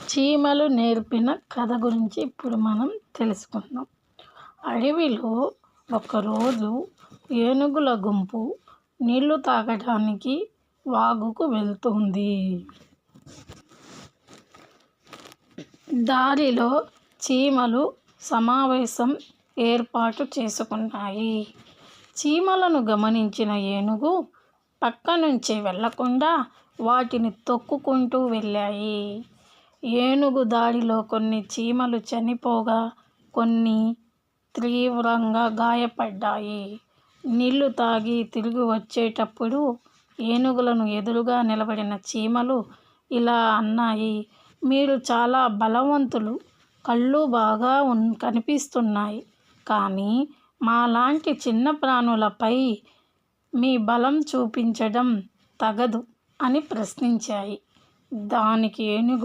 చీమలు నేర్పిన కథ గురించి ఇప్పుడు మనం తెలుసుకుందాం. అడవిలో ఒకరోజు ఏనుగుల గుంపు నీళ్లు తాగడానికి వాగుకు వెళ్తుంది. దారిలో చీమలు సమావేశం ఏర్పాటు చేసుకున్నాయి. చీమలను గమనించిన ఏనుగు పక్క నుంచి వెళ్లకుండా వాటిని తొక్కుకుంటూ వెళ్ళాయి. ఏనుగు దాడిలో కొన్ని చీమలు చనిపోగా కొన్ని తీవ్రంగా గాయపడ్డాయి. నీళ్లు తాగి తిరిగి వచ్చేటప్పుడు ఏనుగులను ఎదురుగా నిలబడిన చీమలు ఇలా అన్నాయి, మీరు చాలా బలవంతులు, కళ్ళు బాగా కనిపిస్తున్నాయి, కానీ మాలాంటి చిన్న ప్రాణులపై మీ బలం చూపించడం తగదు అని ప్రశ్నించాయి. దానికి ఏనుగు